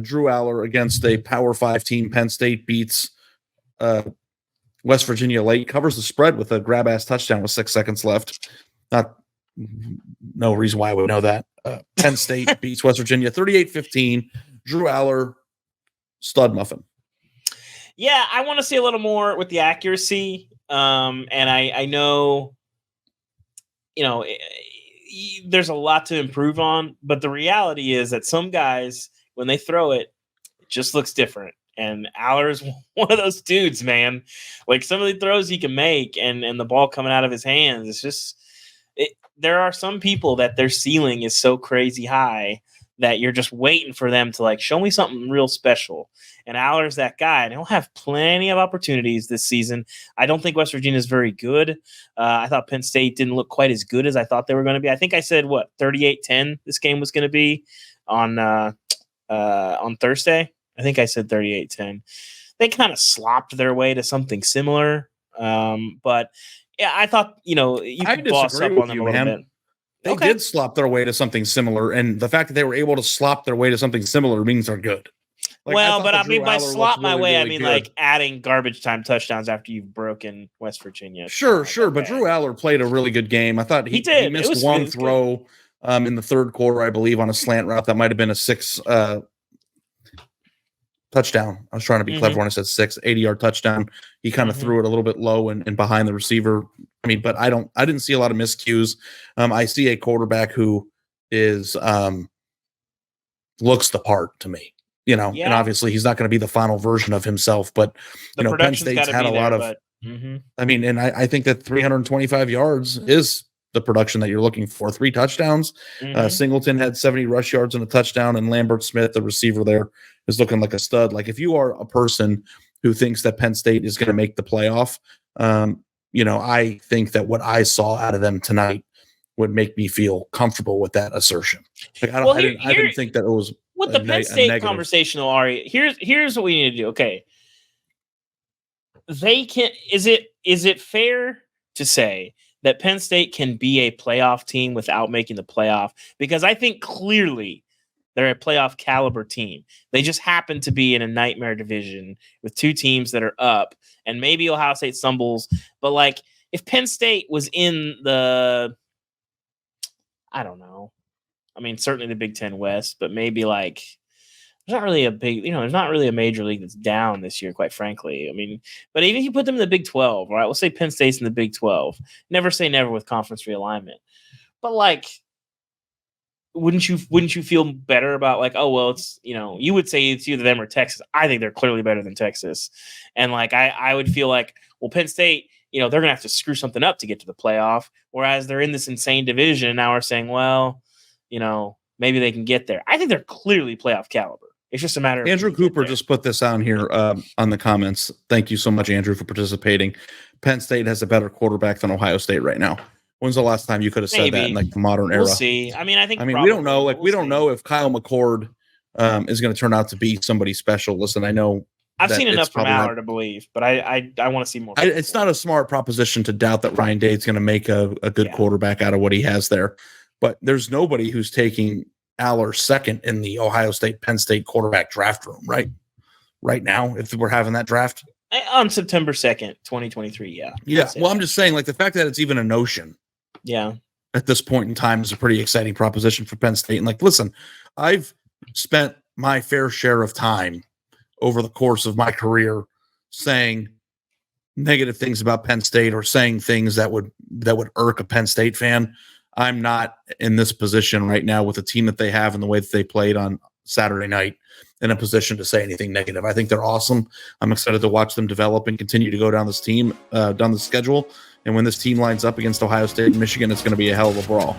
Drew Allar against a Power 5 team. Penn State beats West Virginia late, covers the spread with a grab-ass touchdown with 6 seconds left. No reason why I would know that. Penn State beats West Virginia 38-15. Drew Allar, stud muffin. Yeah, I want to see a little more with the accuracy. And I know, there's a lot to improve on, but the reality is that some guys, when they throw it, it just looks different. And Aller is one of those dudes, man. Like some of the throws he can make and the ball coming out of his hands, it's just there are some people that their ceiling is so crazy high that you're just waiting for them to like show me something real special. And Aller's that guy, and he'll have plenty of opportunities this season. I don't think West Virginia is very good. I thought Penn State didn't look quite as good as I thought they were going to be. I think I said 38-10 this game was going to be on Thursday. I think I said 38-10. They kind of slopped their way to something similar. But yeah, I thought, you could boss up on them a little bit. They did slop their way to something similar, and the fact that they were able to slop their way to something similar means they're good. Like, I mean, by slop my way, I mean good. Like adding garbage time touchdowns after you've broken West Virginia. Sure. But Drew Allar played a really good game. I thought he missed one throw in the third quarter, I believe, on a slant route that might have been a 6 touchdown. I was trying to be clever when I said 6, 80-yard touchdown. He kind of threw it a little bit low and behind the receiver. I mean, but I didn't see a lot of miscues. I see a quarterback who is looks the part to me, and obviously he's not going to be the final version of himself, but Penn State's had a lot of, I mean, and I think that 325 yards is the production that you're looking for. 3 touchdowns. Singleton had 70 rush yards and a touchdown, and Lambert Smith, the receiver there, is looking like a stud. Like if you are a person who thinks that Penn State is going to make the playoff, I think that what I saw out of them tonight would make me feel comfortable with that assertion. Like I didn't think that it was with the Penn State conversation, Ari. Here's what we need to do. Okay, they can. Is it fair to say that Penn State can be a playoff team without making the playoff? Because I think clearly they're a playoff caliber team. They just happen to be in a nightmare division with 2 teams that are up, and maybe Ohio State stumbles. But like, if Penn State was in the, I don't know. I mean, certainly the Big Ten West, but maybe like there's not really a major league that's down this year, quite frankly. I mean, but even if you put them in the Big 12, right? We'll say Penn State's in the Big 12. Never say never with conference realignment. But like, wouldn't you feel better about like, oh well, it's you would say it's either them or Texas. I think they're clearly better than Texas, and like I would feel like, well, Penn State, they're gonna have to screw something up to get to the playoff, whereas they're in this insane division, and now we're saying, well, maybe they can get there. I think they're clearly playoff caliber. It's just a matter of Andrew Cooper just put this on here on the comments. Thank you so much, Andrew, for participating. Penn State has a better quarterback than Ohio State right now. When's the last time you could have said that in like the modern era? We'll see. I mean, we don't know. Like, we don't know if Kyle McCord is going to turn out to be somebody special. Listen, I know I've seen enough from Aller to believe, but I want to see more. It's not a smart proposition to doubt that Ryan Day's going to make a good quarterback out of what he has there. But there's nobody who's taking Aller second in the Ohio State Penn State quarterback draft room, right? Right now, if we're having that draft on September 2nd, 2023. Yeah. Yeah. Well, I'm just saying, like, the fact that it's even a notion. Yeah. At this point in time is a pretty exciting proposition for Penn State. And like, listen, I've spent my fair share of time over the course of my career saying negative things about Penn State or saying things that would irk a Penn State fan. I'm not in this position right now with the team that they have and the way that they played on Saturday night in a position to say anything negative. I think they're awesome. I'm excited to watch them develop and continue to go down the schedule. And when this team lines up against Ohio State and Michigan, it's going to be a hell of a brawl.